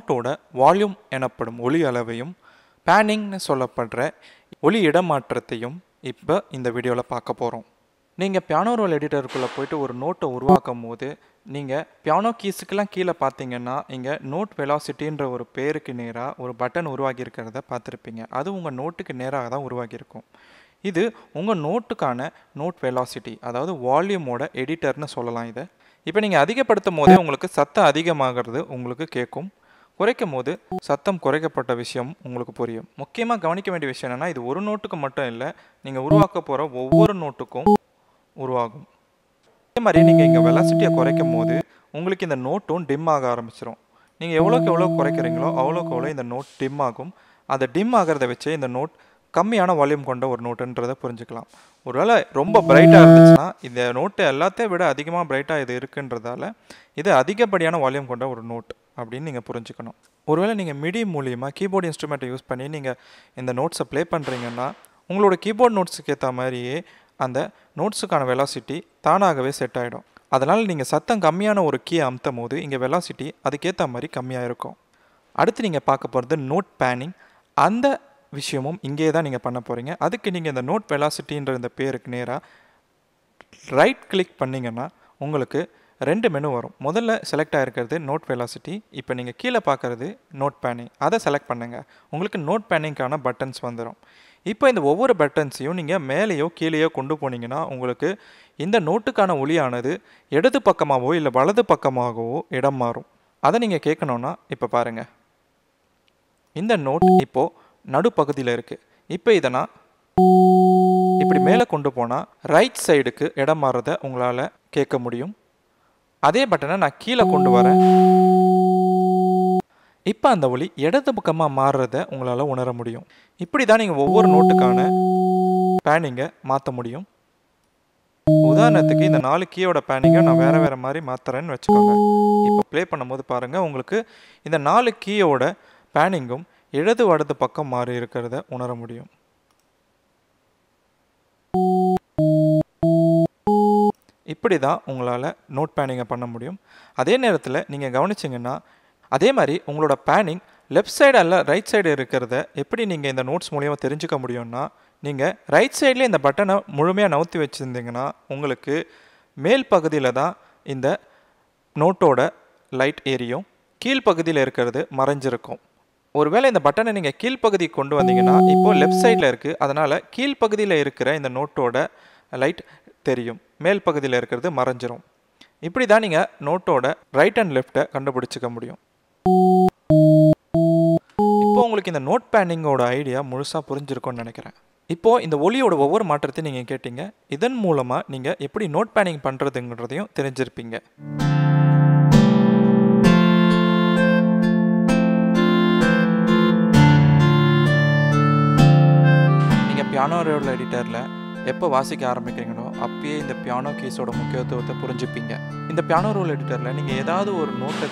நோட்டோட volume எனப்படும் ஒலி அளவையும் பேனிங்னு சொல்லப்படுற ஒலி இடமாற்றத்தையும் இப்போ இந்த வீடியோவில் பார்க்க போகிறோம். நீங்கள் பியானோ ரோல் எடிட்டருக்குள்ளே போய்ட்டு ஒரு நோட்டை உருவாக்கும் போது நீங்கள் பியானோ கீஸுக்கெல்லாம் கீழே பார்த்தீங்கன்னா இங்கே நோட் வெலாசிட்டின்ற ஒரு பேருக்கு நேராக ஒரு பட்டன் உருவாகி இருக்கிறத பார்த்துருப்பீங்க. அது உங்கள் நோட்டுக்கு நேராக தான் உருவாகியிருக்கும். இது உங்கள் நோட்டுக்கான நோட் வெலாசிட்டி, அதாவது வால்யூமோட எடிட்டர்னு சொல்லலாம். இதை இப்போ நீங்கள் அதிகப்படுத்தும் போதே உங்களுக்கு சத்தம் அதிகமாகிறது உங்களுக்கு கேட்கும். குறைக்கும் போது சத்தம் குறைக்கப்பட்ட விஷயம் உங்களுக்கு புரியும். முக்கியமாக கவனிக்க வேண்டிய விஷயம் என்னென்னா, இது ஒரு நோட்டுக்கு மட்டும் இல்லை, நீங்கள் உருவாக்க போகிற ஒவ்வொரு நோட்டுக்கும் உருவாகும். அதே மாதிரி நீங்கள் இங்கே வெலாசிட்டியை குறைக்கும் போது உங்களுக்கு இந்த நோட்டும் டிம் ஆக ஆரம்பிச்சிடும். நீங்கள் எவ்வளோக்கு எவ்வளோ குறைக்கிறீங்களோ அவ்வளோக்கு எவ்வளோ இந்த நோட் டிம் ஆகும். அதை டிம் ஆகிறத வச்சு இந்த நோட் கம்மியான வால்யூம் கொண்ட ஒரு நோட்டுன்றதை புரிஞ்சுக்கலாம். ஒருவேளை ரொம்ப பிரைட்டாக இருந்துச்சுன்னா இந்த நோட்டு எல்லாத்தையும் விட அதிகமாக பிரைட்டாக இது இருக்குன்றதால இது அதிகப்படியான வால்யூம் கொண்ட ஒரு நோட் அப்படின்னு நீங்கள் புரிஞ்சுக்கணும். ஒருவேளை நீங்கள் மிடி மூலியமாக கீபோர்டு இன்ஸ்ட்ருமெண்ட்டை யூஸ் பண்ணி நீங்கள் இந்த நோட்ஸை ப்ளே பண்ணுறீங்கன்னா உங்களோட கீபோர்ட் நோட்ஸுக்கு ஏற்ற மாதிரியே அந்த நோட்ஸுக்கான வெலாசிட்டி தானாகவே செட் ஆகிடும். அதனால் நீங்கள் சத்தம் கம்மியான ஒரு கீயை அமுத்தும் போது இங்கே வெலாசிட்டி அதுக்கேற்ற மாதிரி கம்மியாக இருக்கும். அடுத்து நீங்கள் பார்க்க போகிறது நோட் பேனிங். அந்த விஷயமும் இங்கே தான் நீங்கள் பண்ண போகிறீங்க. அதுக்கு நீங்கள் இந்த நோட் வெலாசிட்டின்ற இந்த பேருக்கு நேராக ரைட் கிளிக் பண்ணிங்கன்னா உங்களுக்கு 2 மெனு வரும். முதல்ல செலக்ட் ஆகிருக்கிறது நோட் வெலாசிட்டி. இப்போ நீங்கள் கீழே பார்க்குறது நோட் பேனிங். அதை செலக்ட் பண்ணுங்கள். உங்களுக்கு நோட் பேனிங்கான பட்டன்ஸ் வந்துடும். இப்போ இந்த ஒவ்வொரு பட்டன்ஸையும் நீங்கள் மேலேயோ கீழேயோ கொண்டு போனீங்கன்னா உங்களுக்கு இந்த நோட்டுக்கான ஒலியானது இடது பக்கமாகவோ இல்லை வலது பக்கமாகவோ இடம் மாறும். அதை நீங்கள் கேட்கணுன்னா இப்போ பாருங்கள், இந்த நோட் இப்போது நடுப்பகுதியில் இருக்குது. இப்போ இதை நான் இப்படி மேலே கொண்டு போனால் ரைட் சைடுக்கு இடம் மாறுறதை உங்களால் கேட்க முடியும். அதே பட்டனை நான் கீழே கொண்டு வரேன். இப்போ அந்த ஒலி இடது பக்கமாக மாறுறதை உங்களால் உணர முடியும். இப்படி தான் நீங்கள் ஒவ்வொரு நோட்டுக்கான பேனிங்கை மாற்ற முடியும். உதாரணத்துக்கு இந்த 4 கீயோட பேனிங்கை நான் வேறு மாதிரி மாற்றுறேன்னு வச்சுக்கோங்க. இப்போ ப்ளே பண்ணும்போது பாருங்கள், உங்களுக்கு இந்த 4 கீயோட பேனிங்கும் இடது வலது பக்கம் மாறி இருக்கிறத உணர முடியும். இப்படி தான் உங்களால் நோட் பேனிங்கை பண்ண முடியும். அதே நேரத்தில் நீங்கள் கவனிச்சிங்கன்னா அதே மாதிரி உங்களோட பேனிங் லெஃப்ட் சைடு அல்ல ரைட் சைடு இருக்கிறத எப்படி நீங்கள் இந்த நோட்ஸ் மூலியமாக தெரிஞ்சுக்க முடியும்னா, நீங்கள் ரைட் சைட்லேயே இந்த பட்டனை முழுமையாக நவுத்தி வச்சுருந்தீங்கன்னா உங்களுக்கு மேல் பகுதியில் தான் இந்த நோட்டோட லைட் எரியும், கீழ்ப்பகுதியில் இருக்கிறது மறைஞ்சிருக்கும். ஒருவேளை இந்த பட்டனை நீங்கள் கீழ்ப்பகுதி கொண்டு வந்தீங்கன்னா இப்போது லெஃப்ட் சைடில் இருக்குது, அதனால் கீழ்ப்பகுதியில் இருக்கிற இந்த நோட்டோட லைட் தெரியும், மேல் பகுதியில் இருக்கிறது மறைஞ்சிரும். இப்படி தான் நீங்கள் நோட்டோட ரைட் அண்ட் லெஃப்டை கண்டுபிடிச்சிக்க முடியும். இப்போ உங்களுக்கு இந்த நோட் பேனிங்கோட ஐடியா முழுசாக புரிஞ்சிருக்கும்னு நினைக்கிறேன். இப்போது இந்த ஒலியோட ஒவ்வொரு மாற்றத்தையும் நீங்கள் கேட்டீங்க. இதன் மூலமாக நீங்கள் எப்படி நோட் பேனிங் பண்ணுறதுங்கிறதையும் தெரிஞ்சிருப்பீங்க. நீங்கள் பியானோ ரோல் எடிட்டரில் எப்போ வாசிக்க ஆரம்பிக்கிறீங்களோ அப்பயே இந்த பியானோ கீஸோட முக்கியத்துவத்தை புரிஞ்சுப்பீங்க. இந்த பியானோ ரோல் எடிட்டரில் நீங்கள் ஏதாவது ஒரு நோட்டை